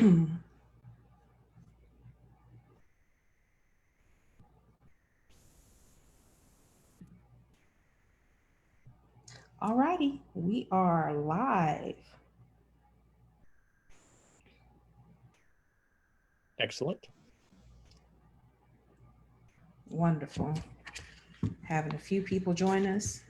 All righty, we are live. Excellent. Wonderful. Having a few people join us.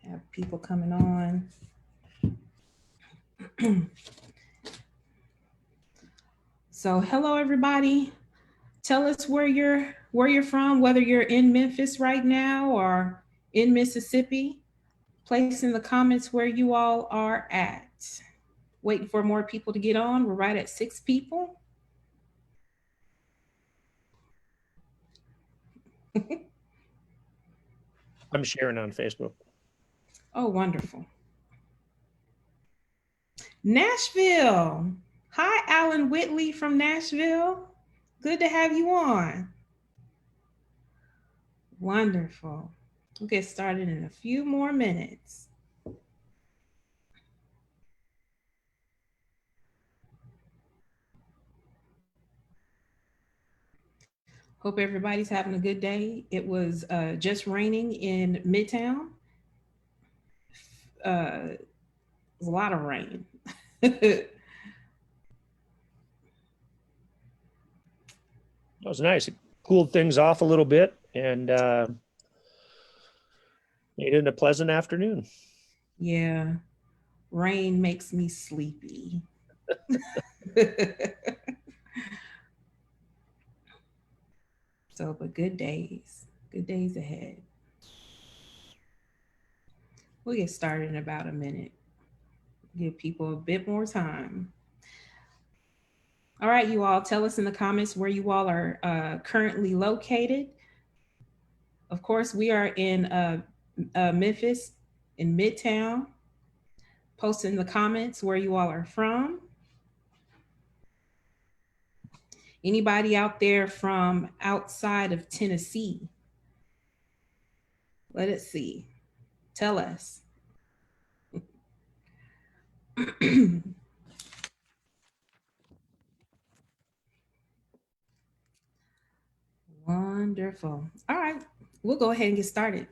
Have people coming on. So, hello everybody. Tell us where you're from, whether you're in Memphis right now or in Mississippi. Place in the comments where you all are at. Waiting for more people to get on. We're right at 6 people. I'm sharing on Facebook. Oh, wonderful. Nashville. Hi, Alan Whitley from Nashville. Good to have you on. Wonderful. We'll get started in a few more minutes. Hope everybody's having a good day. It was just raining in Midtown. It was a lot of rain. That was nice. It cooled things off a little bit and made it a pleasant afternoon. Yeah, rain makes me sleepy. So, but good days ahead. We'll get started in about a minute. Give people a bit more time. All right, you all, tell us in the comments where you all are currently located. Of course, we are in Memphis, in Midtown. Post in the comments where you all are from. Anybody out there from outside of Tennessee? Let us see. Tell us. Wonderful. All right, we'll go ahead and get started.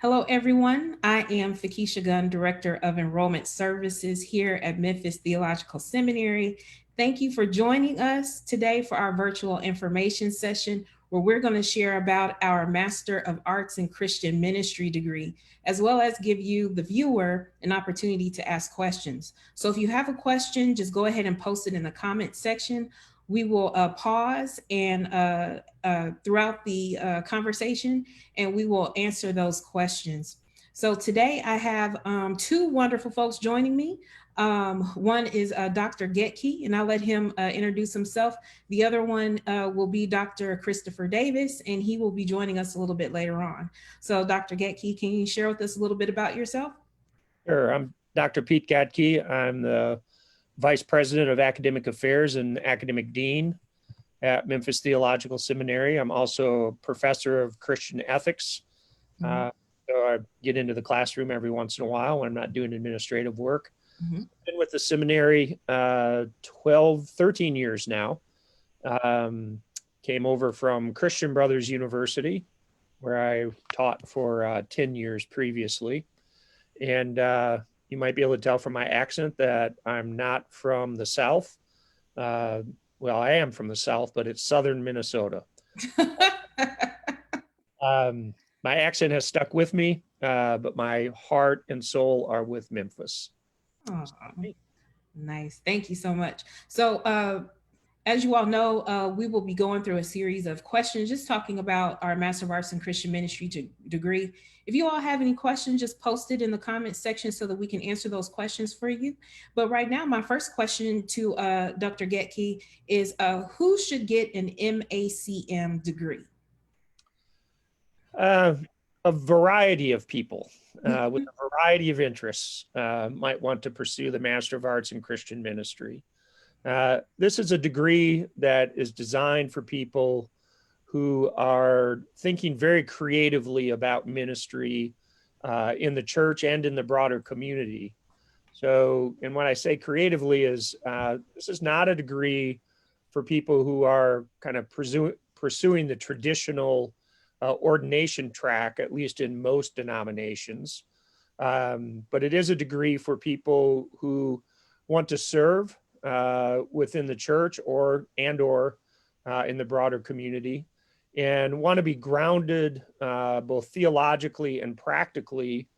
Hello, everyone. I am Fekecia Gunn, Director of Enrollment Services here at Memphis Theological Seminary. Thank you for joining us today for our virtual information session, where we're going to share about our Master of Arts in Christian Ministry degree, as well as give you, the viewer, an opportunity to ask questions. So if you have a question, just go ahead and post it in the comment section. We will pause and throughout the conversation, and we will answer those questions. So today I have two wonderful folks joining me. One is Dr. Gathje, and I'll let him introduce himself. The other one will be Dr. Christopher Davis, and he will be joining us a little bit later on. So Dr. Gathje, can you share with us a little bit about yourself? Sure. I'm Dr. Pete Gathje. I'm the Vice President of Academic Affairs and Academic Dean at Memphis Theological Seminary. I'm also a professor of Christian ethics. So I get into the classroom every once in a while when I'm not doing administrative work. Been with the seminary 13 years now. Came over from Christian Brothers University, where I taught for 10 years previously. And you might be able to tell from my accent that I'm not from the South. Well, I am from the South, but it's Southern Minnesota. My accent has stuck with me, but my heart and soul are with Memphis. Oh, nice. Thank you so much. So, as you all know, we will be going through a series of questions, just talking about our Master of Arts in Christian Ministry degree. If you all have any questions, just post it in the comments section so that we can answer those questions for you. But right now, my first question to Dr. Gathje is, who should get an MACM degree? a variety of people with a variety of interests might want to pursue the Master of Arts in Christian Ministry. This is a degree that is designed for people who are thinking very creatively about ministry in the church and in the broader community. So, and when I say creatively is, this is not a degree for people who are kind of pursuing the traditional ordination track, at least in most denominations. But it is a degree for people who want to serve within the church or in the broader community, and want to be grounded both theologically and practically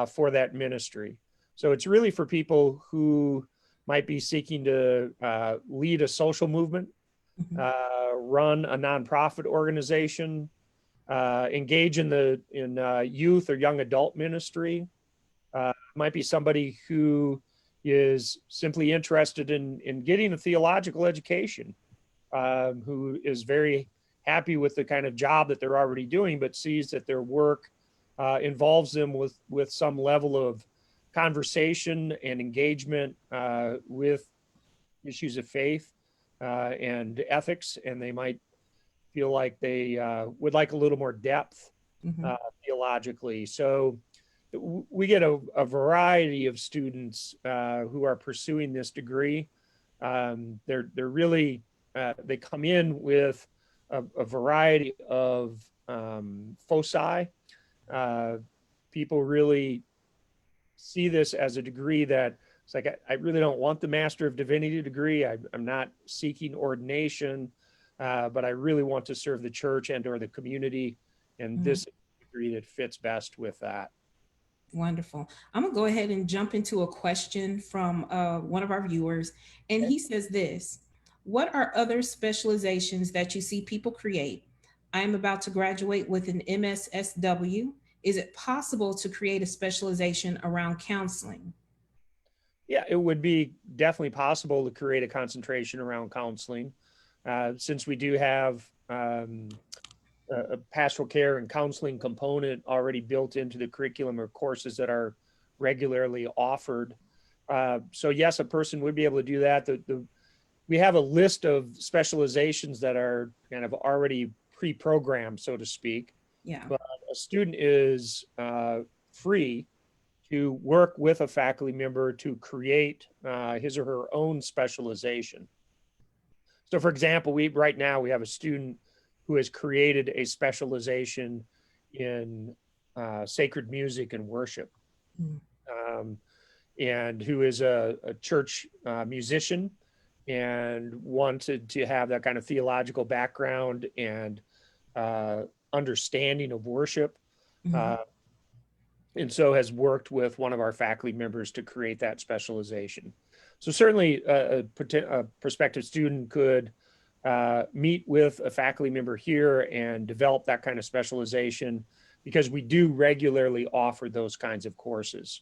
for that ministry. So it's really for people who might be seeking to lead a social movement, run a nonprofit organization, engage in youth or young adult ministry. Might be somebody who is simply interested in getting a theological education, who is very happy with the kind of job that they're already doing, but sees that their work involves them with some level of conversation and engagement with issues of faith and ethics, and they might feel like they would like a little more depth theologically. So we get a variety of students who are pursuing this degree. They're really, they come in with a variety of foci. People really see this as a degree that it's like, I really don't want the Master of Divinity degree. I'm not seeking ordination, but I really want to serve the church and or the community. And this is a degree that fits best with that. Wonderful. I'm going to go ahead and jump into a question from one of our viewers. And he says this: what are other specializations that you see people create? I'm about to graduate with an MSSW. Is it possible to create a specialization around counseling? Yeah, it would be definitely possible to create a concentration around counseling. Since we do have a pastoral care and counseling component already built into the curriculum or courses that are regularly offered. So yes, a person would be able to do that. We have a list of specializations that are kind of already pre-programmed, so to speak. Yeah. But a student is free to work with a faculty member to create his or her own specialization. So for example, right now we have a student who has created a specialization in sacred music and worship, and who is a church musician and wanted to have that kind of theological background and understanding of worship. And so has worked with one of our faculty members to create that specialization. So certainly a prospective student could meet with a faculty member here and develop that kind of specialization, because we do regularly offer those kinds of courses.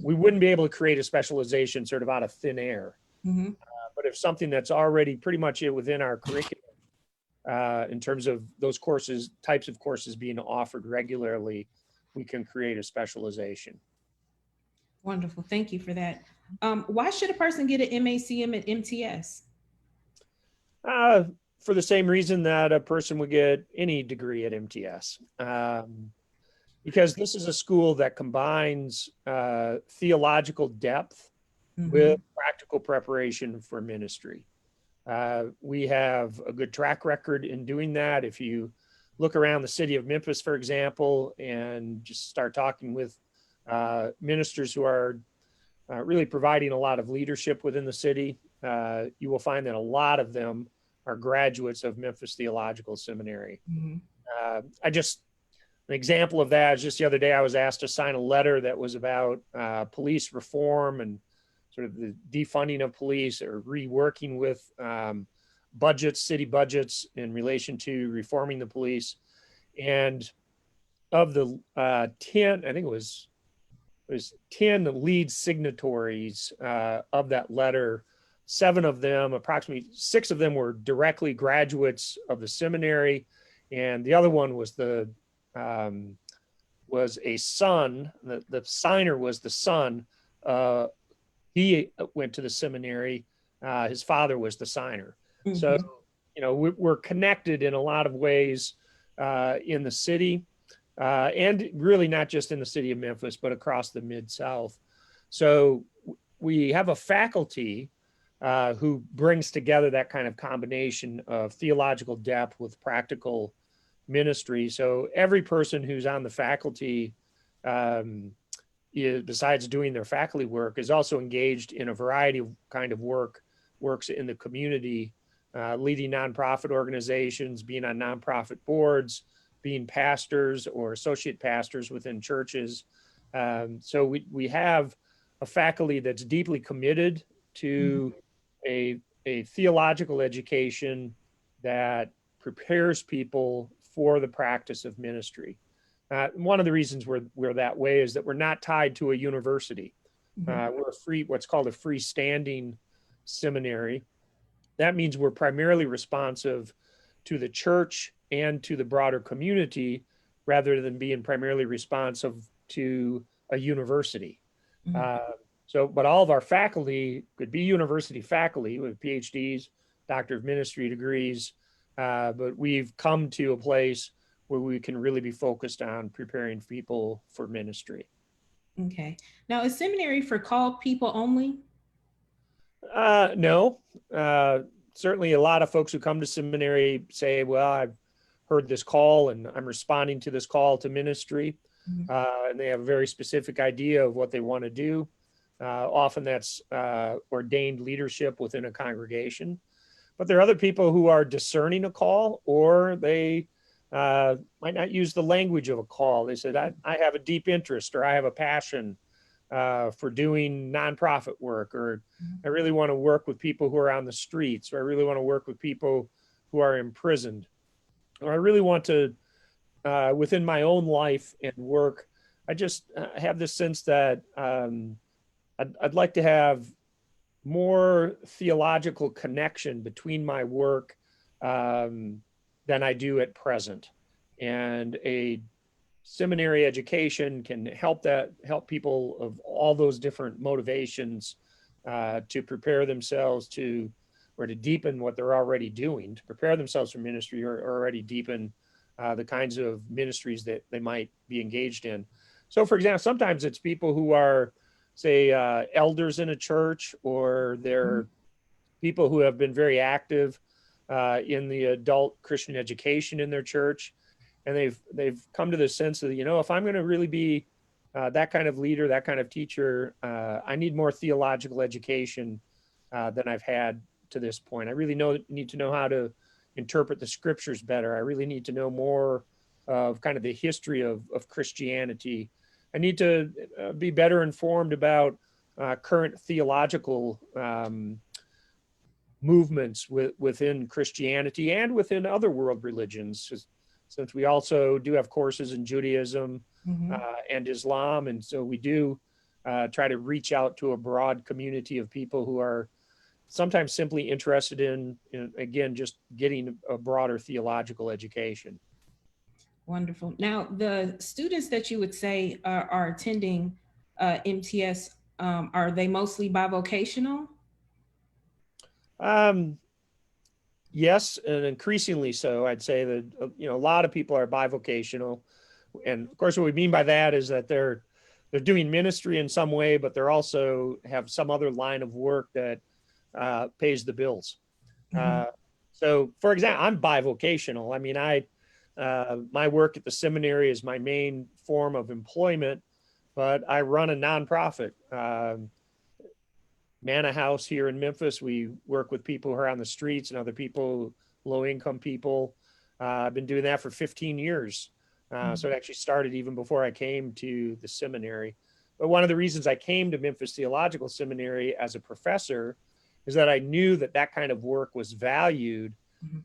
We wouldn't be able to create a specialization sort of out of thin air. But if something that's already pretty much within our curriculum, in terms of those courses, types of courses being offered regularly, we can create a specialization. Wonderful. Thank you for that. Why should a person get an MACM at MTS? For the same reason that a person would get any degree at MTS. Because this is a school that combines theological depth with practical preparation for ministry. We have a good track record in doing that. If you look around the city of Memphis, for example, and just start talking with ministers who are really providing a lot of leadership within the city, you will find that a lot of them are graduates of Memphis Theological Seminary. An example of that is just the other day, I was asked to sign a letter that was about police reform and sort of the defunding of police, or reworking with budgets, city budgets, in relation to reforming the police. And of the 10, I think it was 10 lead signatories of that letter, 7 of them, approximately 6 of them, were directly graduates of the seminary, and the other one was the was a son. The signer was the son. He went to the seminary. His father was the signer. Mm-hmm. So, we're connected in a lot of ways in the city, and really not just in the city of Memphis, but across the Mid-South. So we have a faculty who brings together that kind of combination of theological depth with practical ministry. So every person who's on the faculty, besides doing their faculty work, is also engaged in a variety of kind of works in the community, leading nonprofit organizations, being on nonprofit boards, being pastors or associate pastors within churches. So we have a faculty that's deeply committed to a theological education that prepares people for the practice of ministry. One of the reasons we're that way is that we're not tied to a university. We're what's called a freestanding seminary. That means we're primarily responsive to the church and to the broader community, rather than being primarily responsive to a university. But all of our faculty could be university faculty with PhDs, Doctor of Ministry degrees, but we've come to a place where we can really be focused on preparing people for ministry. Okay. Now, is seminary for called people only? No. Certainly a lot of folks who come to seminary say, well, I've heard this call and I'm responding to this call to ministry. And they have a very specific idea of what they want to do. Often that's ordained leadership within a congregation. But there are other people who are discerning a call, or they might not use the language of a call. They said, I have a deep interest, or I have a passion for doing nonprofit work, or I really want to work with people who are on the streets, or I really want to work with people who are imprisoned, or I really want to, within my own life and work, I just have this sense that I'd like to have more theological connection between my work than I do at present. And a seminary education can help people of all those different motivations to prepare themselves or to deepen what they're already doing, to prepare themselves for ministry, or already deepen the kinds of ministries that they might be engaged in. So, for example, sometimes it's people who are, say, elders in a church, or they're people who have been very active in the adult Christian education in their church. And they've come to the sense of, if I'm going to really be that kind of leader, that kind of teacher, I need more theological education than I've had to this point. I really need to know how to interpret the scriptures better. I really need to know more of kind of the history of Christianity. I need to be better informed about current theological movements within Christianity and within other world religions, since we also do have courses in Judaism and Islam. And so we do try to reach out to a broad community of people who are sometimes simply interested in again, just getting a broader theological education. Wonderful. Now, the students that you would say are attending MTS, are they mostly bivocational? Yes, and increasingly so. I'd say that a lot of people are bivocational, and of course, what we mean by that is that they're doing ministry in some way, but they're also have some other line of work that pays the bills. So, for example, I'm bivocational. I mean, my work at the seminary is my main form of employment, but I run a nonprofit. Manna House here in Memphis. We work with people who are on the streets and other people, low-income people. I've been doing that for 15 years. So it actually started even before I came to the seminary. But one of the reasons I came to Memphis Theological Seminary as a professor is that I knew that kind of work was valued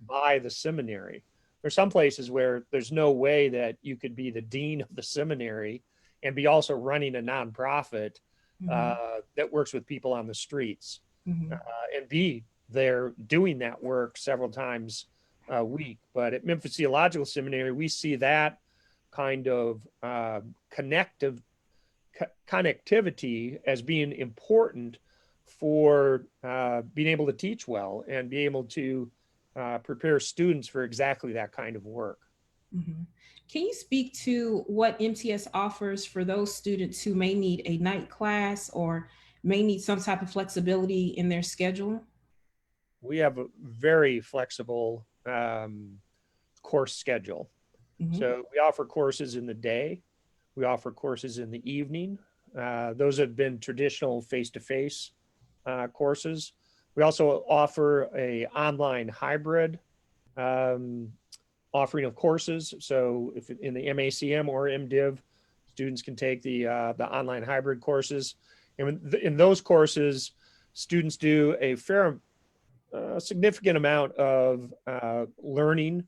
by the seminary. There's some places where there's no way that you could be the dean of the seminary and be also running a nonprofit that works with people on the streets and be there doing that work several times a week. But at Memphis Theological Seminary, we see that kind of connectivity as being important for being able to teach well and be able to prepare students for exactly that kind of work. Mm-hmm. Can you speak to what MTS offers for those students who may need a night class or may need some type of flexibility in their schedule? We have a very flexible course schedule. Mm-hmm. So we offer courses in the day, we offer courses in the evening. Those have been traditional face-to-face courses. We also offer a online hybrid offering of courses. So if in the MACM or MDiv, students can take the online hybrid courses. And in those courses, students do a significant amount of learning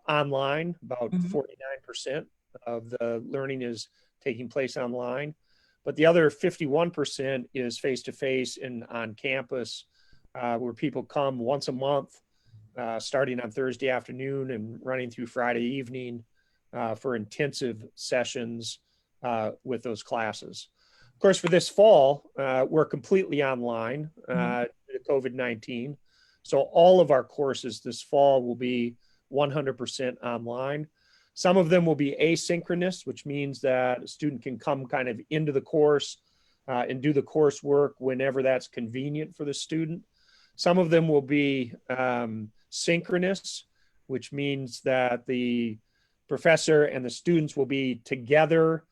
online. About Mm-hmm. 49% of the learning is taking place online, but the other 51% is face-to-face and on campus, where people come once a month, starting on Thursday afternoon and running through Friday evening for intensive sessions with those classes. Of course, for this fall, we're completely online due to COVID-19. So all of our courses this fall will be 100% online. Some of them will be asynchronous, which means that a student can come kind of into the course and do the coursework whenever that's convenient for the student. Some of them will be synchronous, which means that the professor and the students will be together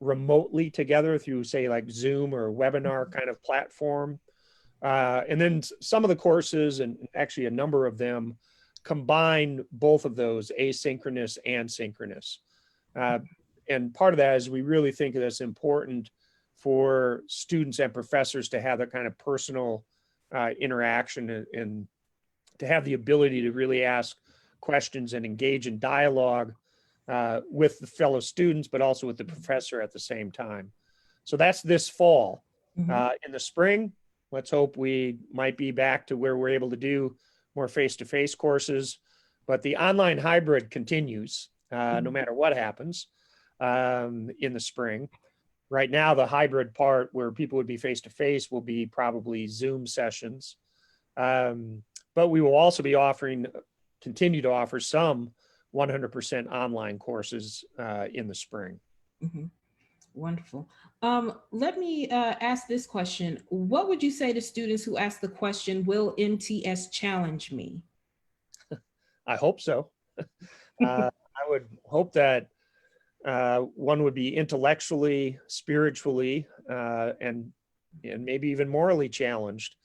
remotely together through, say, like Zoom or webinar kind of platform. And then some of the courses, and actually a number of them, combine both of those, asynchronous and synchronous. And part of that is we really think that it's important for students and professors to have that kind of personal interaction and to have the ability to really ask questions and engage in dialogue with the fellow students, but also with the professor at the same time. So that's this fall. In the spring, let's hope we might be back to where we're able to do more face-to-face courses, but the online hybrid continues no matter what happens in the spring. Right now, the hybrid part where people would be face-to-face will be probably Zoom sessions. But we will also be continue to offer some 100% online courses in the spring. Mm-hmm. Wonderful. Let me ask this question. What would you say to students who ask the question, will MTS challenge me? I hope so. I would hope that one would be intellectually, spiritually, and maybe even morally challenged.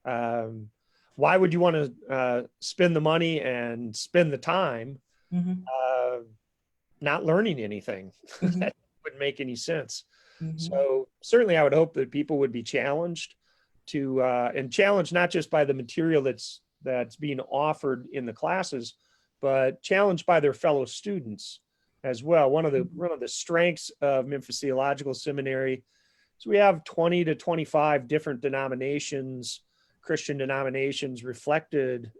Why would you want to spend the money and spend the time not learning anything? That wouldn't make any sense. So certainly I would hope that people would be challenged and challenged not just by the material that's being offered in the classes, but challenged by their fellow students as well. One of the strengths of Memphis Theological Seminary is we have 20 to 25 different denominations, Christian denominations represented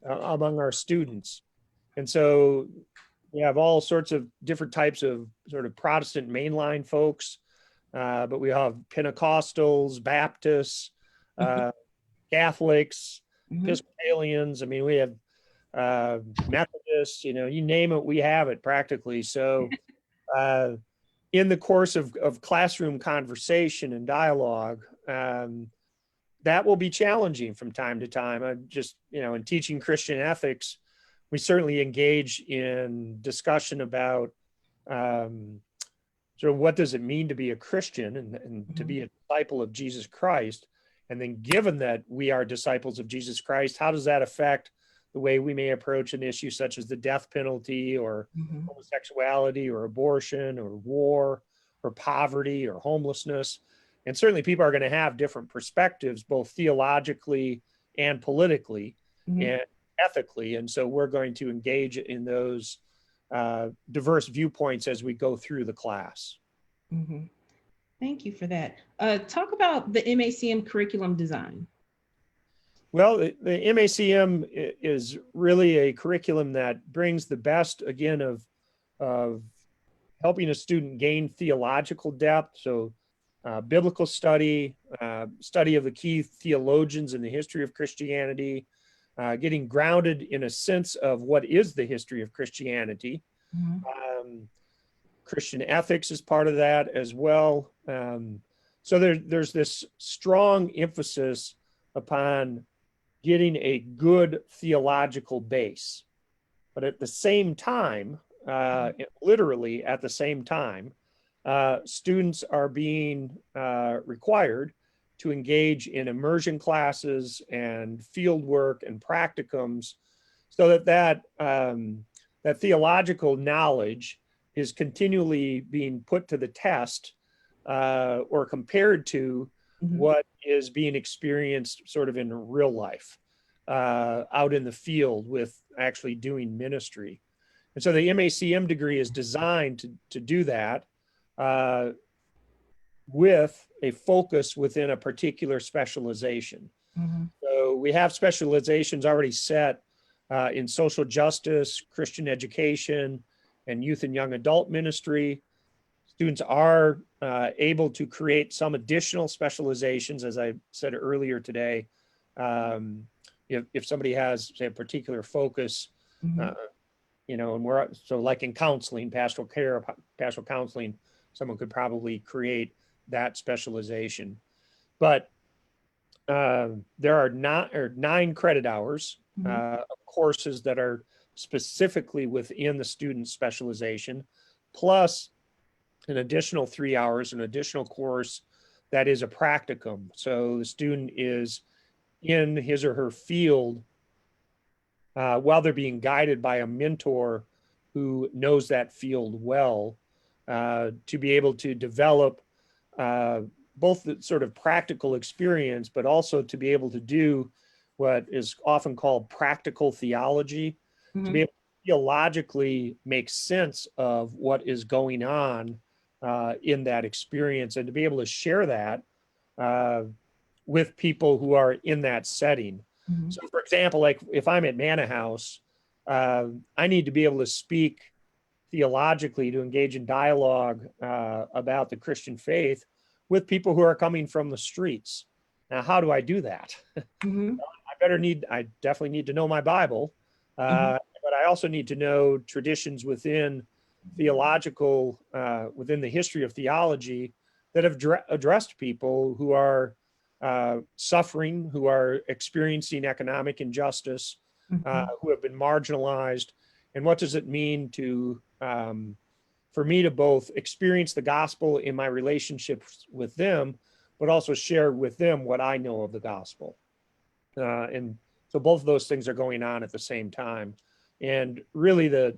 among our students. And so we have all sorts of different types of sort of Protestant mainline folks, but we have Pentecostals, Baptists, Catholics, Episcopalians. I mean, we have Methodists, you name it, we have it practically. So in the course of classroom conversation and dialogue, that will be challenging from time to time. In teaching Christian ethics, we certainly engage in discussion about sort of what does it mean to be a Christian and to be a disciple of Jesus Christ. And then given that we are disciples of Jesus Christ, how does that affect the way we may approach an issue such as the death penalty or homosexuality or abortion or war or poverty or homelessness? And certainly people are going to have different perspectives, both theologically and politically and ethically. And so we're going to engage in those diverse viewpoints as we go through the class. Thank you for that. Talk about the MACM curriculum design. Well, the MACM is really a curriculum that brings the best, again, of helping a student gain theological depth. So biblical study, study of the key theologians in the history of Christianity, getting grounded in a sense of what is the history of Christianity. Um, Christian ethics is part of that as well. So there's this strong emphasis upon getting a good theological base. But at the same time, literally at the same time, students are being required to engage in immersion classes and field work and practicums so that theological knowledge is continually being put to the test or compared to what is being experienced sort of in real life out in the field with actually doing ministry. And so the MACM degree is designed to do that with a focus within a particular specialization. So we have specializations already set in social justice, Christian education, and youth and young adult ministry. Students are able to create some additional specializations, as I said earlier today. If somebody has, say, a particular focus, you know, and we're so like in counseling, pastoral care, pastoral counseling, someone could probably create that specialization. But there are 9 credit hours of courses that are specifically within the student specialization, plus an additional 3 hours, an additional course that is a practicum. So the student is in his or her field while they're being guided by a mentor who knows that field well, to be able to develop both the sort of practical experience, but also to be able to do what is often called practical theology, to be able to theologically make sense of what is going on in that experience, and to be able to share that with people who are in that setting. So, for example, like if I'm at Manna House, I need to be able to speak theologically, to engage in dialogue about the Christian faith with people who are coming from the streets. Now, how do I do that? I definitely need to know my Bible, but I also need to know traditions within theological, within the history of theology that have addressed people who are suffering, who are experiencing economic injustice, who have been marginalized. And what does it mean to, for me to both experience the gospel in my relationships with them, but also share with them what I know of the gospel. And so both of those things are going on at the same time. And really the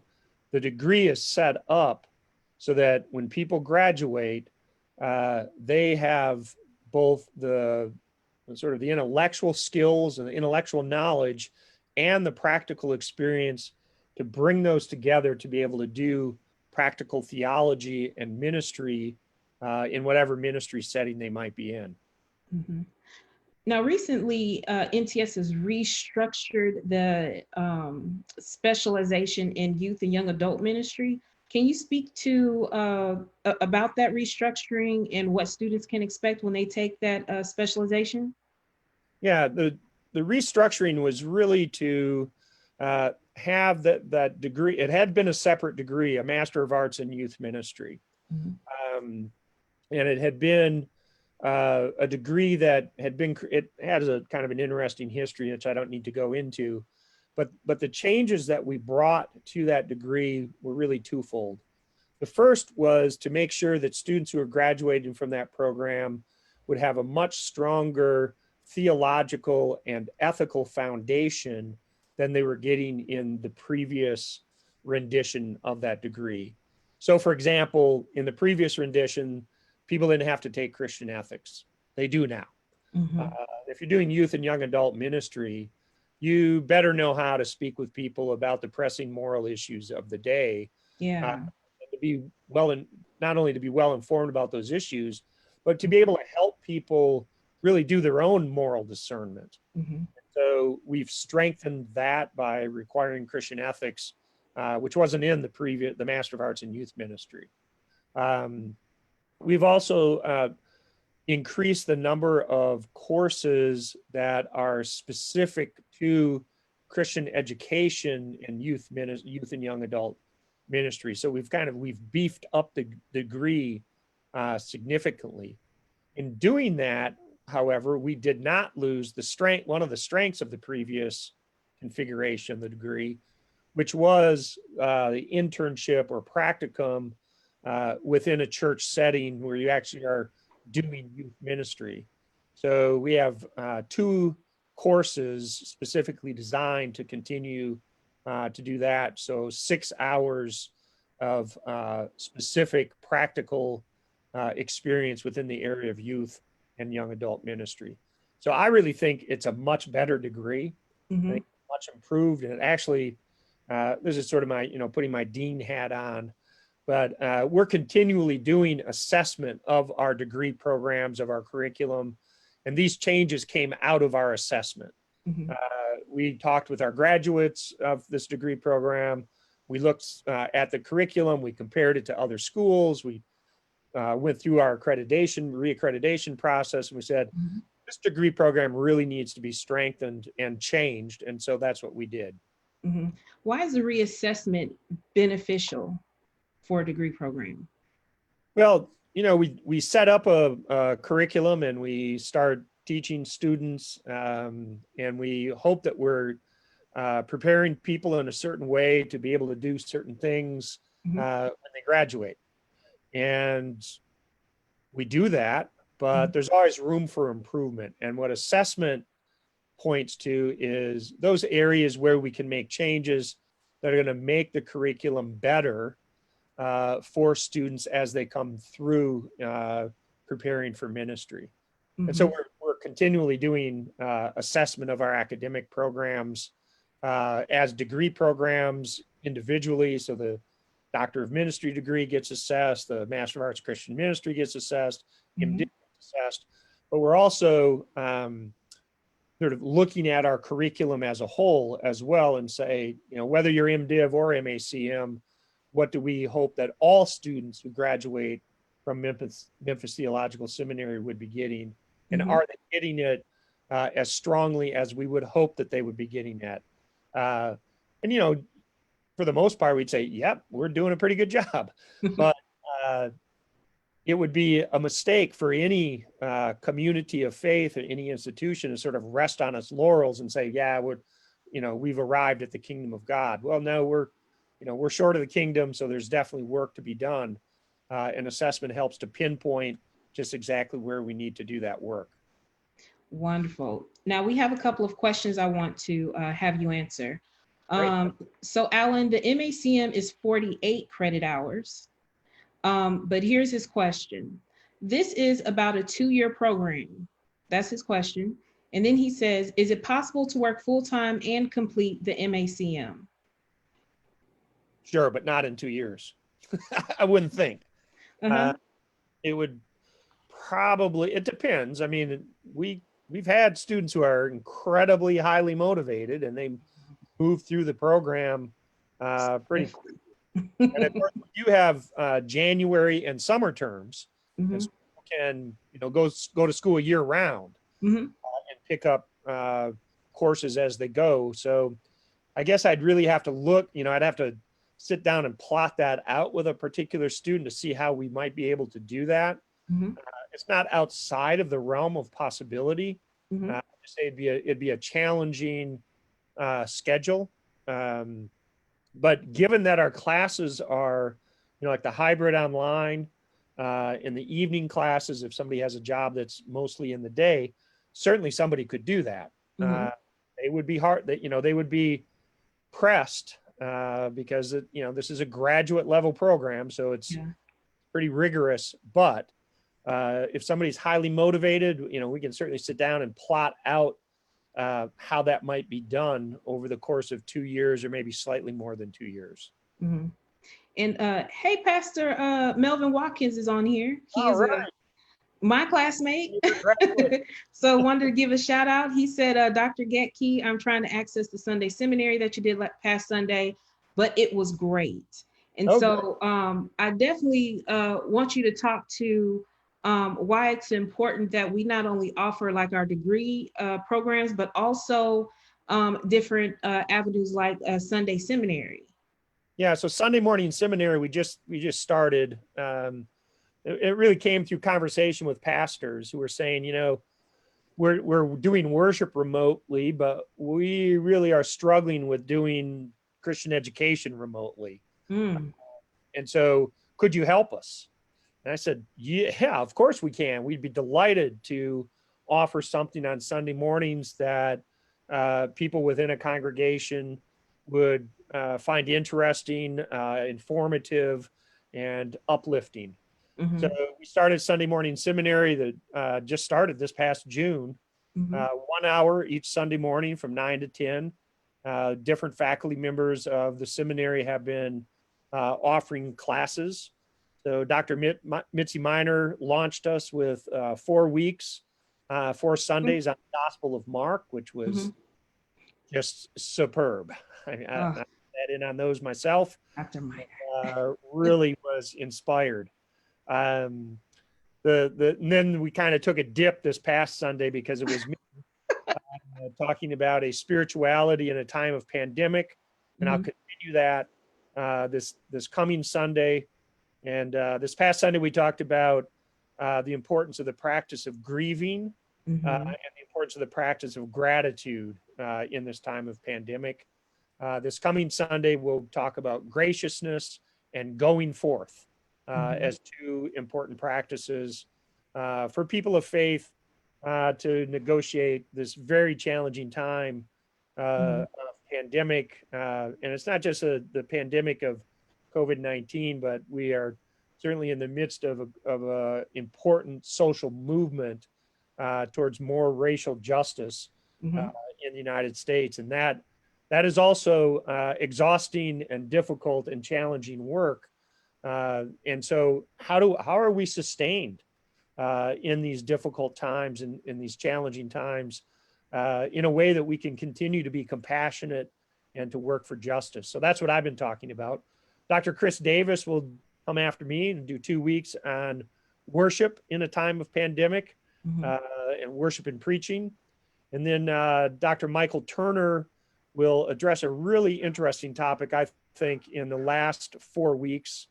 degree is set up so that when people graduate, they have both the sort of the intellectual skills and the intellectual knowledge and the practical experience to bring those together to be able to do practical theology and ministry in whatever ministry setting they might be in. Now, recently, MTS has restructured the specialization in youth and young adult ministry. Can you speak to about that restructuring and what students can expect when they take that specialization? Yeah, the restructuring was really to have that degree. It had been a separate degree, a Master of Arts in Youth Ministry. And it had been a degree that had been, it has a kind of an interesting history, which I don't need to go into, but the changes that we brought to that degree were really twofold. The first was to make sure that students who are graduating from that program would have a much stronger theological and ethical foundation than they were getting in the previous rendition of that degree. So, for example, in the previous rendition, people didn't have to take Christian ethics. They do now. If you're doing youth and young adult ministry, you better know how to speak with people about the pressing moral issues of the day. To be well, and not only to be well informed about those issues, but to be able to help people really do their own moral discernment. So we've strengthened that by requiring Christian ethics, which wasn't in the Master of Arts in Youth Ministry. We've also increased the number of courses that are specific to Christian education and youth and young adult ministry. So we've beefed up the degree significantly. In doing that, however, we did not lose one of the strengths of the previous configuration of the degree, which was the internship or practicum within a church setting where you actually are doing youth ministry. So we have 2 courses specifically designed to continue to do that. So 6 hours of specific practical experience within the area of youth and young adult ministry. So I really think it's a much better degree. Mm-hmm. I think much improved, and it actually, this is sort of my, putting my dean hat on, but we're continually doing assessment of our degree programs, of our curriculum, and these changes came out of our assessment. Mm-hmm. We talked with our graduates of this degree program. We looked at the curriculum. We compared it to other schools. We went through our reaccreditation process, and we said, Mm-hmm. this degree program really needs to be strengthened and changed. And so that's what we did. Mm-hmm. Why is the reassessment beneficial for a degree program? Well, we set up a curriculum and we start teaching students, and we hope that we're preparing people in a certain way to be able to do certain things Mm-hmm. When they graduate. And we do that, but Mm-hmm. there's always room for improvement. And what assessment points to is those areas where we can make changes that are going to make the curriculum better for students as they come through preparing for ministry. Mm-hmm. And so we're continually doing assessment of our academic programs as degree programs individually. So the Doctor of Ministry degree gets assessed, the Master of Arts Christian Ministry gets assessed, Mm-hmm. MD gets assessed, but we're also sort of looking at our curriculum as a whole as well and say, whether you're MDiv or MACM, what do we hope that all students who graduate from Memphis Theological Seminary would be getting? And Mm-hmm. are they getting it as strongly as we would hope that they would be getting it? And, for the most part, we'd say, yep, we're doing a pretty good job. But it would be a mistake for any community of faith or any institution to sort of rest on its laurels and say, yeah, we've arrived at the kingdom of God. Well, no, we're short of the kingdom, so there's definitely work to be done. And assessment helps to pinpoint just exactly where we need to do that work. Wonderful. Now we have a couple of questions I want to have you answer. So Alan, the MACM is 48 credit hours. But here's his question. This is about a 2-year program. That's his question. And then he says, is it possible to work full-time and complete the MACM? Sure, but not in 2 years. I wouldn't think. It would probably, it depends. I mean, we've had students who are incredibly highly motivated and they move through the program pretty quickly. And of course, you have January and summer terms, Mm-hmm. and so you can go to school year round. Mm-hmm. And pick up courses as they go. So I guess I'd really have to look. I'd have to sit down and plot that out with a particular student to see how we might be able to do that. Mm-hmm. It's not outside of the realm of possibility. Mm-hmm. I'd say it'd be a challenging schedule. But given that our classes are, like the hybrid online, in the evening classes, if somebody has a job that's mostly in the day, certainly somebody could do that. Mm-hmm. They would be they would be pressed because this is a graduate level program, so it's pretty rigorous. But if somebody's highly motivated, we can certainly sit down and plot out how that might be done over the course of 2 years or maybe slightly more than 2 years. Mm-hmm. And hey, Pastor Melvin Watkins is on here. He All is right. My classmate. Congratulations. So wanted to give a shout out. He said, Dr. Gathje, I'm trying to access the Sunday seminary that you did past Sunday, but it was great. And Oh, good. so I definitely want you to talk to why it's important that we not only offer like our degree programs, but also different avenues like Sunday seminary. Yeah. So Sunday morning seminary, we just started. It really came through conversation with pastors who were saying, we're doing worship remotely, but we really are struggling with doing Christian education remotely. Mm, And so, could you help us? And I said, yeah, of course we can. We'd be delighted to offer something on Sunday mornings that people within a congregation would find interesting, informative, and uplifting. So mhm, we started Sunday morning seminary that just started this past June. mhm, 1 hour each Sunday morning from 9 to 10. Different faculty members of the seminary have been offering classes. So Dr. Mitzi Miner launched us with 4 weeks, 4 Sundays on the Gospel of Mark, which was mhm. just superb. I Oh, sat in on those myself. Dr. Minor. Really was inspired. Um, and then we kind of took a dip this past Sunday because it was me talking about a spirituality in a time of pandemic, and I'll Mhm, continue that this coming Sunday. And this past Sunday we talked about the importance of the practice of grieving mhm, and the importance of the practice of gratitude in this time of pandemic. This coming Sunday we'll talk about graciousness and going forth mhm, as two important practices for people of faith to negotiate this very challenging time mhm, of pandemic. And it's not just the pandemic of COVID-19, but we are certainly in the midst of a important social movement towards more racial justice uh, mhm, in the United States. And that is also exhausting and difficult and challenging work. And so how are we sustained in these difficult times and in these challenging times in a way that we can continue to be compassionate and to work for justice? So that's what I've been talking about. Dr. Chris Davis will come after me and do 2 weeks on worship in a time of pandemic mhm, and worship and preaching. And then Dr. Michael Turner will address a really interesting topic, I think, in the last 4 weeks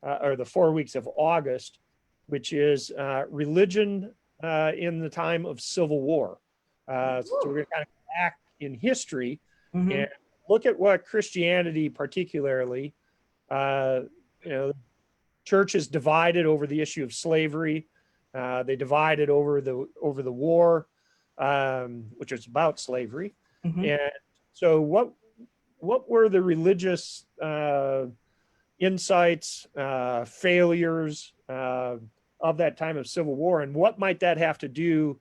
or the 4 weeks of August, which is religion in the time of civil war. So we're going to kind of go back in history and mhm, look at what Christianity, particularly, uh, you know, churches divided over the issue of slavery. They divided over the war, which is about slavery. mhm, And so, what were the religious insights, failures of that time of civil war, and what might that have to do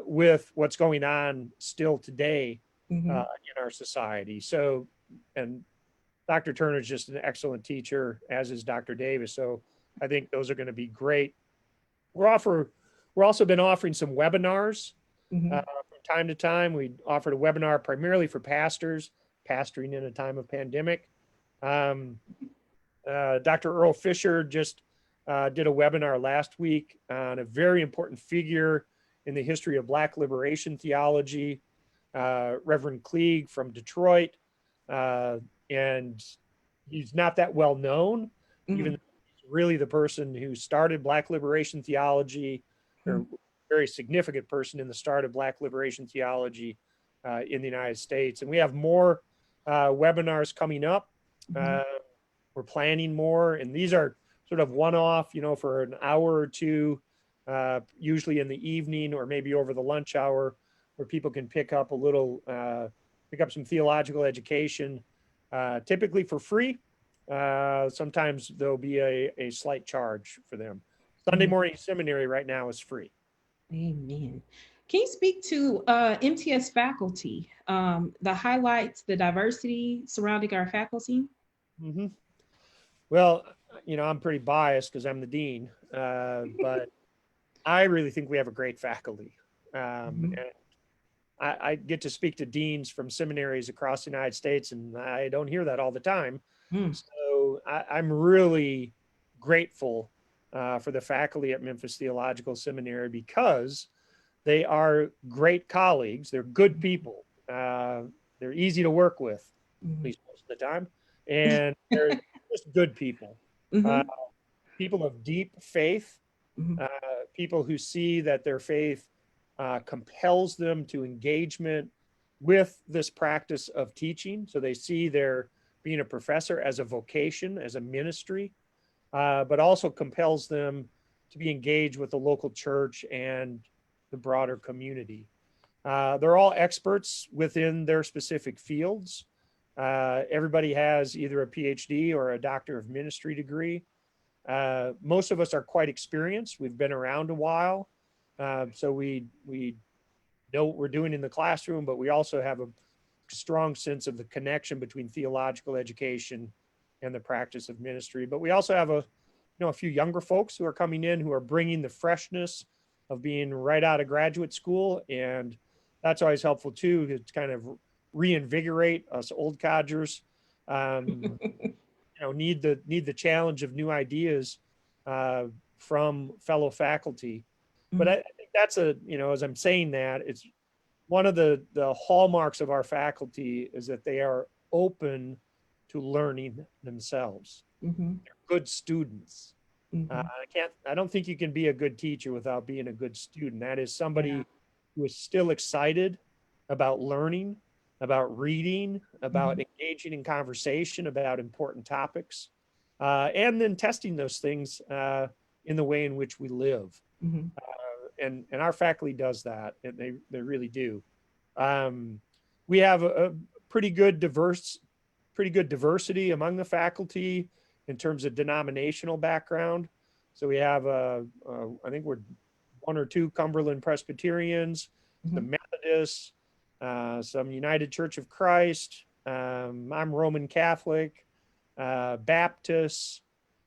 with what's going on still today mhm. in our society? So, and Dr. Turner is just an excellent teacher, as is Dr. Davis. So I think those are going to be great. We're also been offering some webinars Mhm. from time to time. We offered a webinar primarily for pastors, pastoring in a time of pandemic. Um, Dr. Earl Fisher just did a webinar last week on a very important figure in the history of Black liberation theology, Reverend Klieg from Detroit. Uh, and he's not that well known, even Mhm. though he's really the person who started Black liberation theology, or very significant person in the start of Black liberation theology in the United States. And we have more webinars coming up. Mhm. Uh, we're planning more, and these are sort of one-off, for an hour or two, usually in the evening or maybe over the lunch hour, where people can pick up some theological education, typically for free. Sometimes there'll be a slight charge for them. Sunday Mhm. morning seminary right now is free. Amen. Can you speak to MTS faculty, the highlights, the diversity surrounding our faculty? Mm-hmm. Well, I'm pretty biased because I'm the dean, but I really think we have a great faculty. Mhm. And I get to speak to deans from seminaries across the United States, and I don't hear that all the time. Mm. So I'm really grateful for the faculty at Memphis Theological Seminary because they are great colleagues. They're good people. They're easy to work with, at Mhm. least most of the time. And they're just good people, uh, Mhm. people of deep faith, Mhm. uh, people who see that their faith compels them to engagement with this practice of teaching. So they see their being a professor as a vocation, as a ministry, but also compels them to be engaged with the local church and the broader community. They're all experts within their specific fields. Everybody has either a PhD or a Doctor of Ministry degree. Most of us are quite experienced. We've been around a while, so we know what we're doing in the classroom, but we also have a strong sense of the connection between theological education and the practice of ministry. But we also have a few younger folks who are coming in who are bringing the freshness of being right out of graduate school, and that's always helpful too to kind of reinvigorate us old codgers. Um, need the challenge of new ideas uh, from fellow faculty. But I Mhm. think that's as I'm saying that, it's one of the hallmarks of our faculty is that they are open to learning themselves. Mhm. They're good students. Mhm. I don't think you can be a good teacher without being a good student. That is Yeah. somebody who is still excited about learning, about reading, about Mhm. engaging in conversation about important topics, and then testing those things in the way in which we live. Mhm. And our faculty does that, and they really do. Um, we have a pretty good diversity among the faculty in terms of denominational background. So we have, I think we're one or two Cumberland Presbyterians, Mhm. some Methodists, some United Church of Christ. I'm Roman Catholic, Baptists,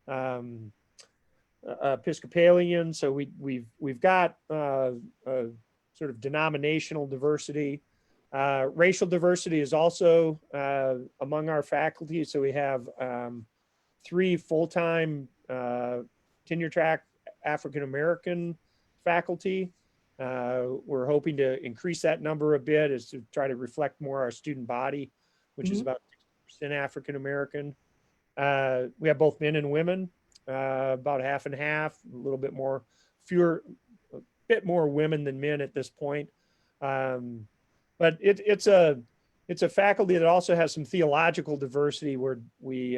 um, Episcopalian. So we've got sort of denominational diversity. Racial diversity is also among our faculty. So we have three full-time tenure track African American faculty. We're hoping to increase that number a bit as to try to reflect more our student body, which is Mhm. about 60% African American. We have both men and women, about half and half, a little bit more, a bit more women than men at this point. Um, but it's a faculty that also has some theological diversity where we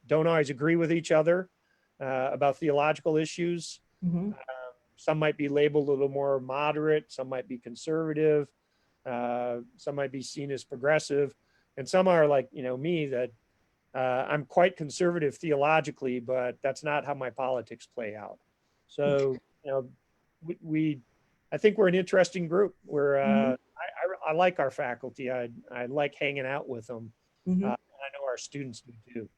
don't always agree with each other about theological issues. Mhm. Some might be labeled a little more moderate, some might be conservative, some might be seen as progressive, and some are like me that I'm quite conservative theologically, but that's not how my politics play out. So, we I think we're an interesting group. Mhm. I like our faculty. I like hanging out with them. And Mhm. I know our students do too.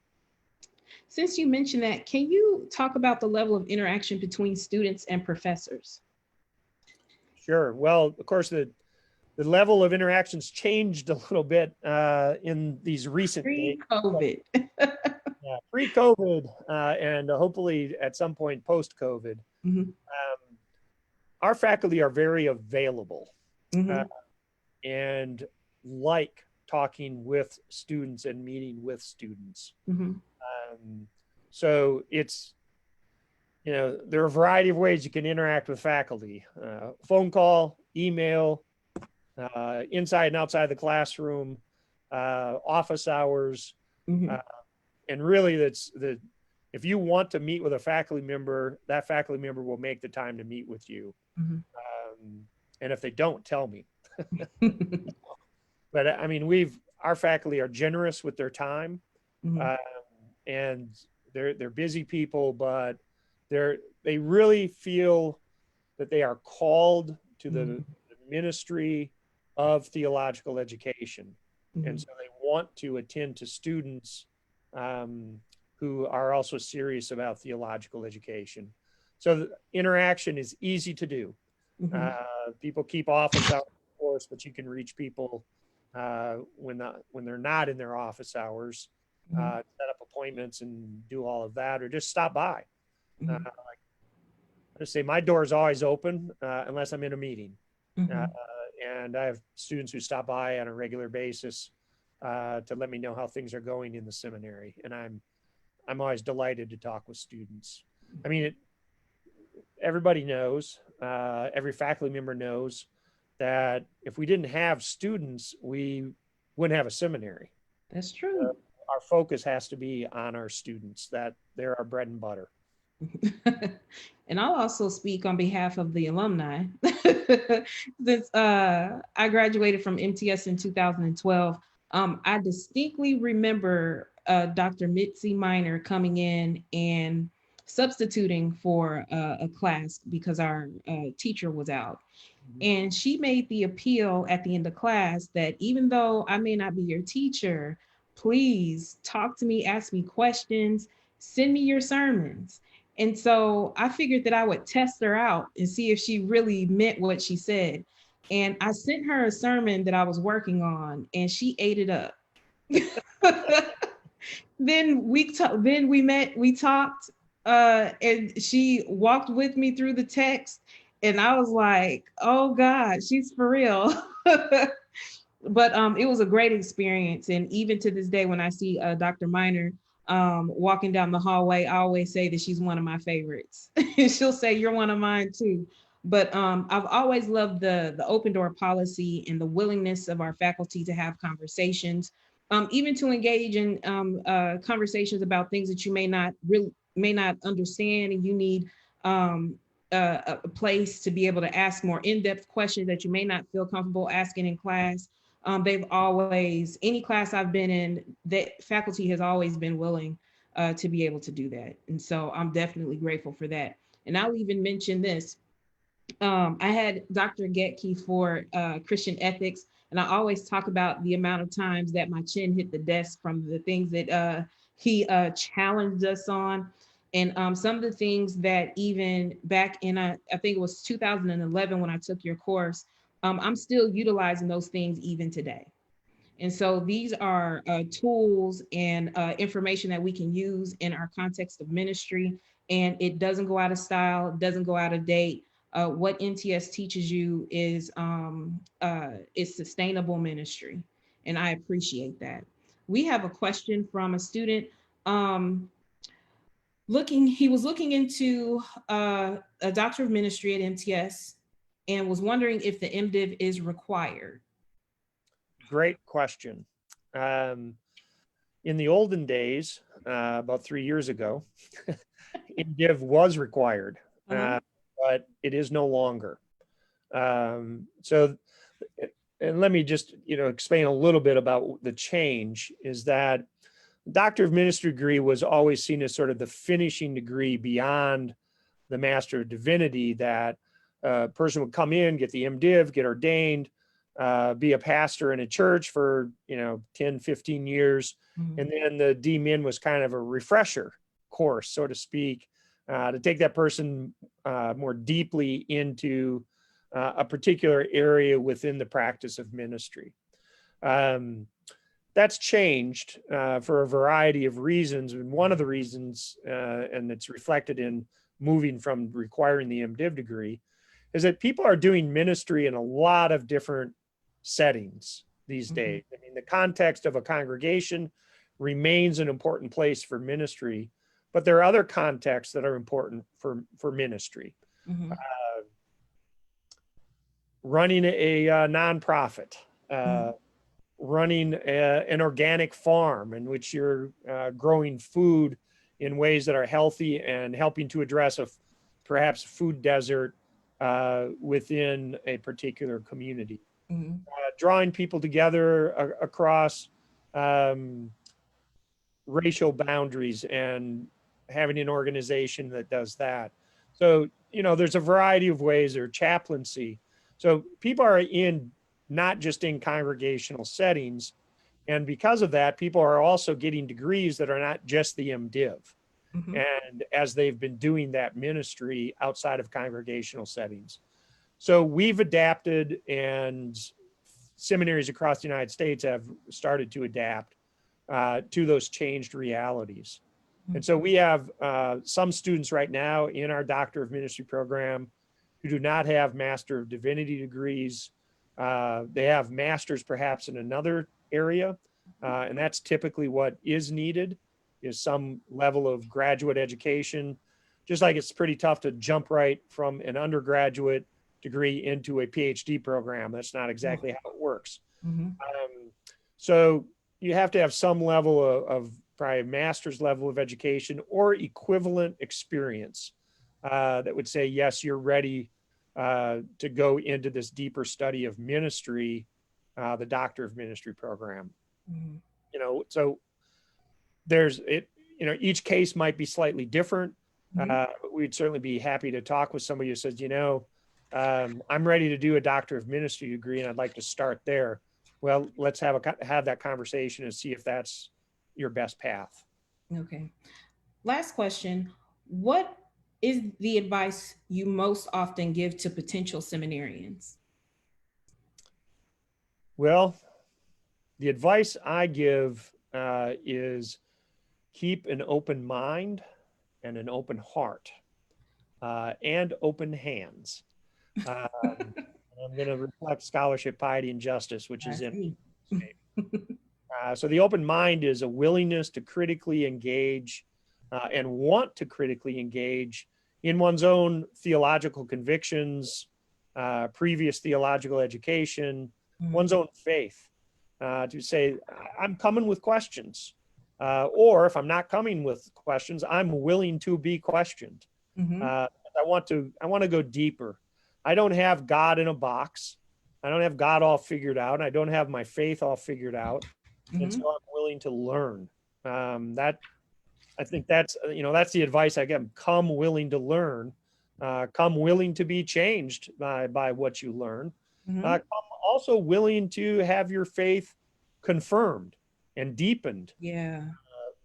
Since you mentioned that, can you talk about the level of interaction between students and professors? Sure. Well, of course, the level of interactions changed a little bit in these recent days. Pre-COVID. Yeah, pre-COVID and hopefully at some point post-COVID. Mhm. Um, our faculty are very available uh, Mhm. and like talking with students and meeting with students. Mhm. Um, so there are a variety of ways you can interact with faculty: phone call, email, inside and outside the classroom, office hours, uh, Mhm. and really that's the if you want to meet with a faculty member, that faculty member will make the time to meet with you. Mhm. Um, and if they don't, tell me. Mhm. But I mean, our faculty are generous with their time, Mhm. um, and they're busy people, but they really feel that they are called to the ministry of theological education, and Mhm. so they want to attend to students who are also serious about theological education. So the interaction is easy to do. People keep office hours, of course, but you can reach people when they're not in their office hours, set up appointments and do all of that, or just stop by. I just say my door is always open unless I'm in a meeting. And I have students who stop by on a regular basis to let me know how things are going in the seminary. And I'm always delighted to talk with students. I mean, everybody knows, every faculty member knows that if we didn't have students, we wouldn't have a seminary. That's true. Our focus has to be on our students, that they're our bread and butter. And I'll also speak on behalf of the alumni. Since I graduated from MTS in 2012, I distinctly remember Dr. Mitzi Miner coming in and substituting for a class because our teacher was out. And she made the appeal at the end of class that even though I may not be your teacher, please talk to me, ask me questions, send me your sermons. And so I figured that I would test her out and see if she really meant what she said. And I sent her a sermon that I was working on, and she ate it up. Then we met, we talked, and she walked with me through the text, and I was like, "Oh God, she's for real." But it was a great experience, and even to this day, when I see Dr. Miner walking down the hallway, I always say that she's one of my favorites. She'll say, "You're one of mine too." But I've always loved the open door policy and the willingness of our faculty to have conversations, even to engage in conversations about things that you may not understand, and you need a place to be able to ask more in-depth questions that you may not feel comfortable asking in class. They've always, any class I've been in, that faculty has always been willing to be able to do that. And so I'm definitely grateful for that. And I'll even mention this. I had Dr. Gathje for Christian ethics, and I always talk about the amount of times that my chin hit the desk from the things that he challenged us on. And some of the things that even back in, I think it was 2011 when I took your course, I'm still utilizing those things even today. And so these are tools and information that we can use in our context of ministry. And it doesn't go out of style, doesn't go out of date. What NTS teaches you is sustainable ministry. And I appreciate that. We have a question from a student. He was looking into a doctor of ministry at MTS and was wondering if the MDiv is required. Great question. In the olden days, about 3 years ago, MDiv was required, but it is no longer. So, and let me just explain a little bit about the change. Is that Doctor of Ministry degree was always seen as sort of the finishing degree beyond the Master of Divinity, that a person would come in, get the MDiv, get ordained, be a pastor in a church for 10, 15 years. And then the DMin was kind of a refresher course, so to speak, to take that person more deeply into a particular area within the practice of ministry. That's changed for a variety of reasons. And one of the reasons, and it's reflected in moving from requiring the MDiv degree, is that people are doing ministry in a lot of different settings these days. I mean, the context of a congregation remains an important place for ministry, but there are other contexts that are important for ministry. Running a nonprofit, running an organic farm in which you're growing food in ways that are healthy and helping to address perhaps a food desert within a particular community. Drawing people together across racial boundaries and having an organization that does that. So, there's a variety of ways, or chaplaincy. So people are not just in congregational settings. And because of that, people are also getting degrees that are not just the MDiv. and as they've been doing that ministry outside of congregational settings. So we've adapted, and seminaries across the United States have started to adapt to those changed realities. And so we have some students right now in our Doctor of Ministry program who do not have Master of Divinity degrees. They have masters perhaps in another area, and that's typically what is needed, is some level of graduate education. Just like it's pretty tough to jump right from an undergraduate degree into a PhD program. That's not exactly how it works. So you have to have some level of probably master's level of education or equivalent experience that would say, yes, you're ready to go into this deeper study of ministry, the Doctor of Ministry program. You know, so there's it, you know, each case might be slightly different. We'd certainly be happy to talk with somebody who says, you know, I'm ready to do a Doctor of Ministry degree and I'd like to start there. Well, let's have that conversation and see if that's your best path. Okay. Last question. What is the advice you most often give to potential seminarians? Well, the advice I give is keep an open mind and an open heart and open hands. I'm going to reflect scholarship, piety, and justice, which is in. So the open mind is a willingness to critically engage and want to critically engage in one's own theological convictions, previous theological education, one's own faith, to say, I'm coming with questions. Or if I'm not coming with questions, I'm willing to be questioned. I want to go deeper. I don't have God in a box. I don't have God all figured out. I don't have my faith all figured out. And so I'm willing to learn. I think that's, you know, that's the advice I give. Come willing to learn. Come willing to be changed by what you learn. Come also willing to have your faith confirmed and deepened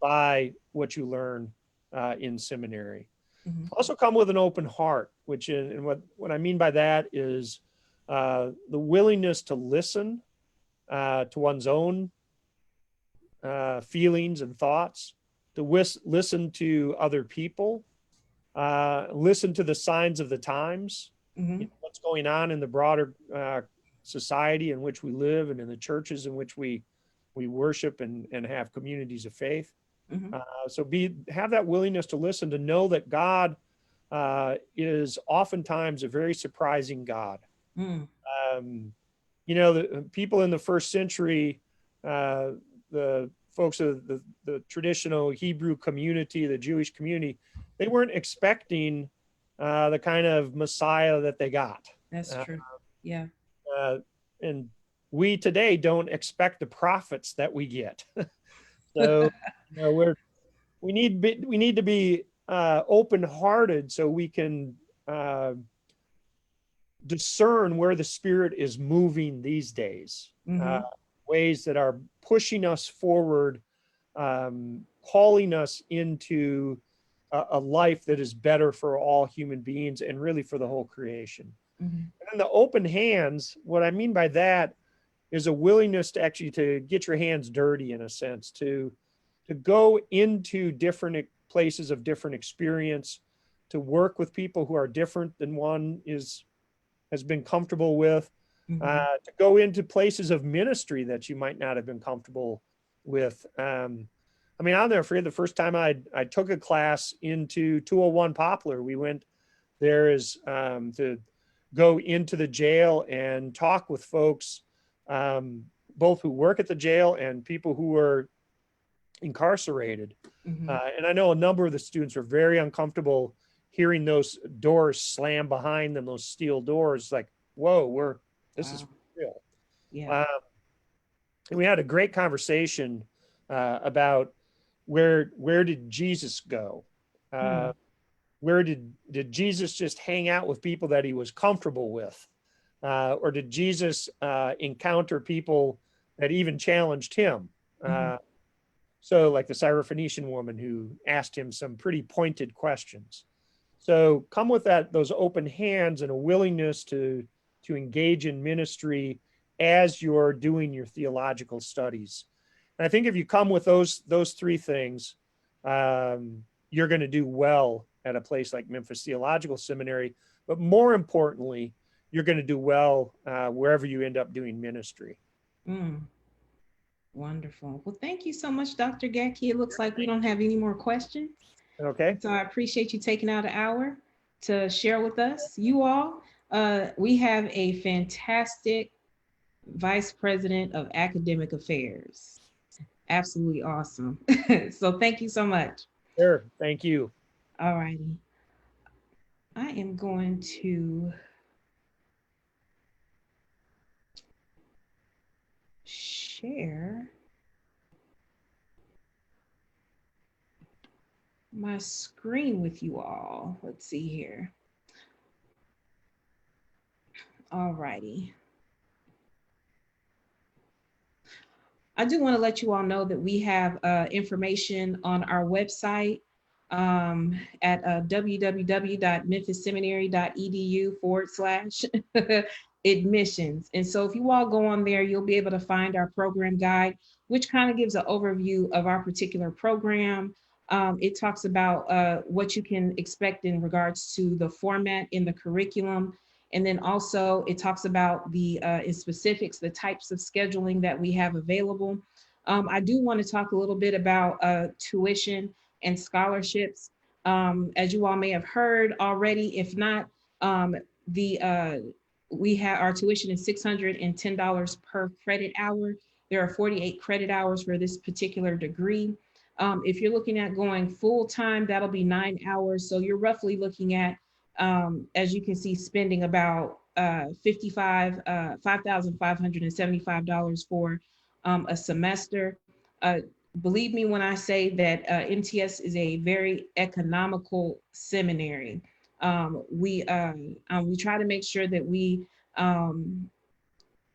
by what you learn in seminary. Also come with an open heart, which is, and what I mean by that is the willingness to listen to one's own feelings and thoughts, to listen to other people, listen to the signs of the times, you know, what's going on in the broader society in which we live and in the churches in which we worship and have communities of faith. So have that willingness to listen, to know that God is oftentimes a very surprising God. You know, the people in the first century, the folks of the traditional Hebrew community, the Jewish community, they weren't expecting the kind of Messiah that they got. That's true. Yeah. And we today don't expect the prophets that we get. So, you know, we need to be open-hearted so we can discern where the Spirit is moving these days, ways that are pushing us forward, calling us into a life that is better for all human beings and really for the whole creation. And then the open hands, what I mean by that is a willingness to actually to get your hands dirty, in a sense, to go into different places of different experience, to work with people who are different than one has been comfortable with, to go into places of ministry that you might not have been comfortable with. I mean, I'll never forget the first time I took a class into 201 Poplar. We went there to go into the jail and talk with folks, both who work at the jail and people who were incarcerated. And I know a number of the students were very uncomfortable hearing those doors slam behind them, those steel doors, like, whoa, this is real. Yeah. And we had a great conversation about where did Jesus go? Where did Jesus just hang out with people that he was comfortable with? Or did Jesus encounter people that even challenged him? So like the Syrophoenician woman who asked him some pretty pointed questions. So come with those open hands and a willingness to engage in ministry as you're doing your theological studies. And I think if you come with those three things, you're going to do well at a place like Memphis Theological Seminary. But more importantly, you're going to do well wherever you end up doing ministry. Wonderful. Well, thank you so much, Dr. Gathje. It looks like we don't have any more questions. Okay. So I appreciate you taking out an hour to share with us. You all, we have a fantastic Vice President of Academic Affairs. Absolutely awesome. So thank you so much. Sure. Thank you. All righty. I am going to share my screen with you all. Let's see here. All righty. I do want to let you all know that we have information on our website at www.memphisseminary.edu/admissions. And so if you all go on there, you'll be able to find our program guide, which kind of gives an overview of our particular program. It talks about what you can expect in regards to the format in the curriculum. And then also it talks about in specifics, the types of scheduling that we have available. I do want to talk a little bit about tuition and scholarships. As you all may have heard already, if not, we have our tuition is $610 per credit hour. There are 48 credit hours for this particular degree. If you're looking at going full time, that'll be 9 hours. So you're roughly looking at, as you can see, spending about $5,575 for a semester. Believe me when I say that MTS is a very economical seminary. We try to make sure that we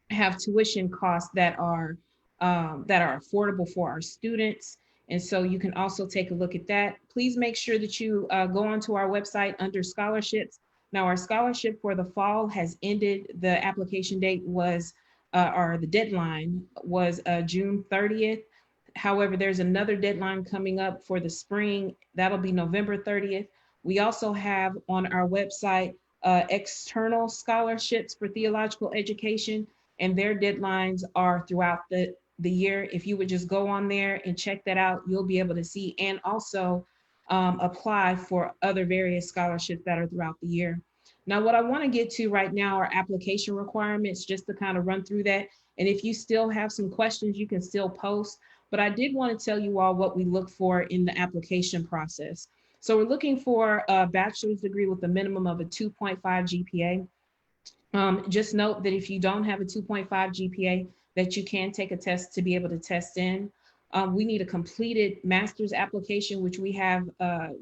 have tuition costs that are affordable for our students. And so you can also take a look at that. Please make sure that you go onto our website under scholarships. Now our scholarship for the fall has ended. The application date was, or the deadline was June 30th. However, there's another deadline coming up for the spring. That'll be November 30th. We also have on our website external scholarships for theological education, and their deadlines are throughout the year. If you would just go on there and check that out, you'll be able to see and also apply for other various scholarships that are throughout the year. Now, what I want to get to right now are application requirements, just to kind of run through that. And if you still have some questions, you can still post. But I did want to tell you all what we look for in the application process. So we're looking for a bachelor's degree with a minimum of a 2.5 GPA. Just note that if you don't have a 2.5 GPA, that you can take a test to be able to test in. We need a completed master's application, which we have,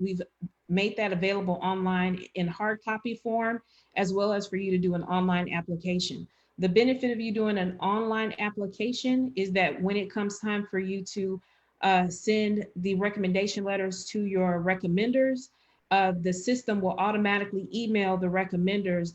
we've made that available online in hard copy form, as well as for you to do an online application. The benefit of you doing an online application is that when it comes time for you to send the recommendation letters to your recommenders, the system will automatically email the recommenders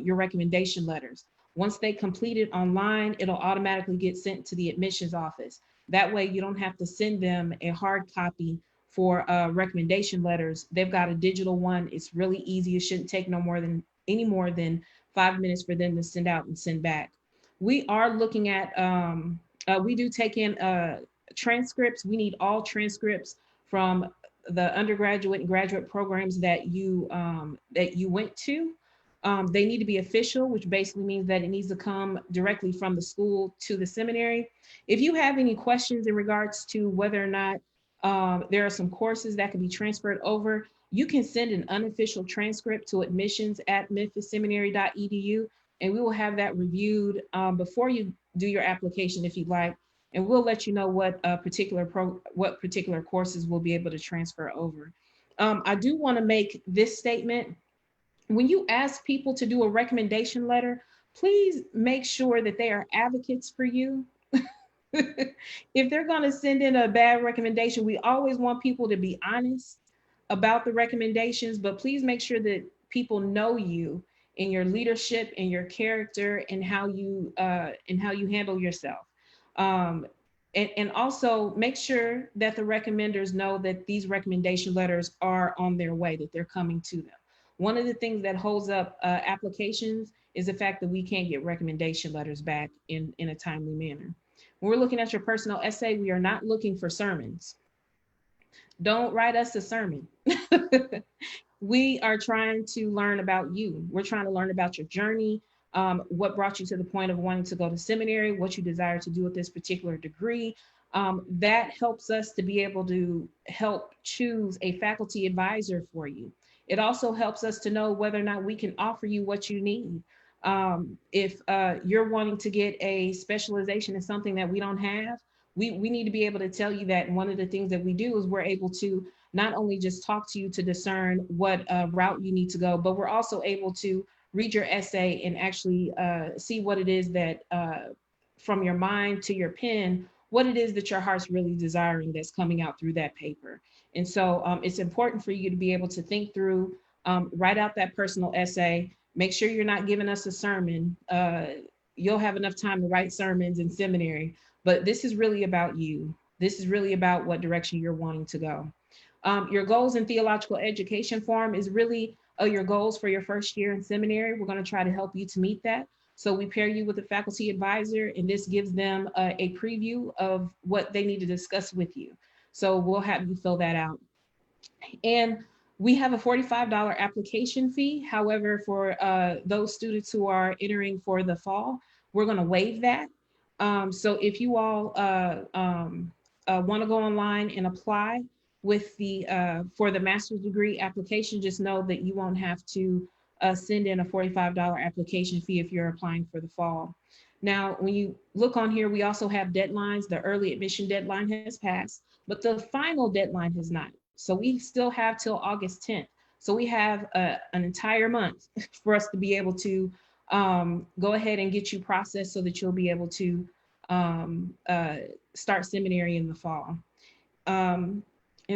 your recommendation letters. Once they complete it online, it'll automatically get sent to the admissions office. That way you don't have to send them a hard copy for recommendation letters. They've got a digital one. It's really easy. It shouldn't take any more than 5 minutes for them to send out and send back. We are looking at, we do take in transcripts. We need all transcripts from the undergraduate and graduate programs that you went to. They need to be official, which basically means that it needs to come directly from the school to the seminary. If you have any questions in regards to whether or not there are some courses that can be transferred over, you can send an unofficial transcript to admissions@memphisseminary.edu, and we will have that reviewed before you do your application if you'd like. And we'll let you know what particular courses we'll be able to transfer over. I do want to make this statement. When you ask people to do a recommendation letter, please make sure that they are advocates for you. If they're going to send in a bad recommendation, we always want people to be honest about the recommendations, but please make sure that people know you and your leadership and your character and how you handle yourself. Um, and also make sure that the recommenders know that these recommendation letters are on their way, that they're coming to them. One of the things that holds up applications is the fact that we can't get recommendation letters back in a timely manner. When we're looking at your personal essay, we are not looking for sermons. Don't write us a sermon. We are trying to learn about you. We're trying to learn about your journey, what brought you to the point of wanting to go to seminary, what you desire to do with this particular degree. That helps us to be able to help choose a faculty advisor for you. It also helps us to know whether or not we can offer you what you need. If you're wanting to get a specialization in something that we don't have, we need to be able to tell you that. And one of the things that we do is we're able to not only just talk to you to discern what route you need to go, but we're also able to read your essay and actually see what it is that from your mind to your pen, what it is that your heart's really desiring that's coming out through that paper. And so it's important for you to be able to think through, write out that personal essay, make sure you're not giving us a sermon. You'll have enough time to write sermons in seminary, but this is really about you. This is really about what direction you're wanting to go. Your goals in theological education form is really your goals for your first year in seminary. We're going to try to help you to meet that. So we pair you with a faculty advisor, and this gives them a preview of what they need to discuss with you. So we'll have you fill that out. And we have a $45 application fee. However, for those students who are entering for the fall, we're going to waive that. So if you all want to go online and apply with the for the master's degree application, just know that you won't have to send in a $45 application fee if you're applying for the fall. Now, when you look on here, we also have deadlines. The early admission deadline has passed, but the final deadline has not. So we still have till August 10th. So we have an entire month for us to be able to go ahead and get you processed so that you'll be able to start seminary in the fall. And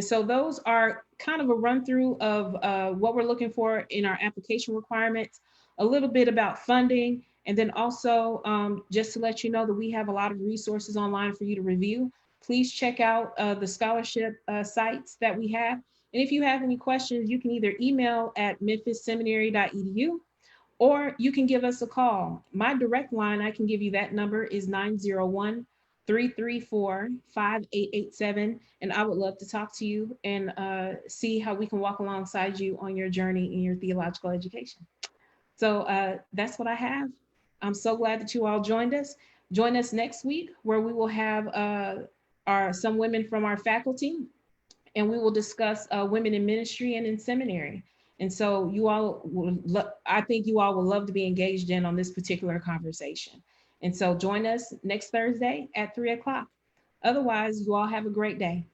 so those are kind of a run through of what we're looking for in our application requirements, a little bit about funding, and then also just to let you know that we have a lot of resources online for you to review. Please check out the scholarship sites that we have. And if you have any questions, you can either email at memphisseminary.edu or you can give us a call. My direct line, I can give you that number, is 901-334-5887. And I would love to talk to you and see how we can walk alongside you on your journey in your theological education. So that's what I have. I'm so glad that you all joined us. Join us next week where we will have some women from our faculty, and we will discuss women in ministry and in seminary. And so you all, I think you all will love to be engaged in on this particular conversation. And so join us next Thursday at 3 o'clock. Otherwise, you all have a great day.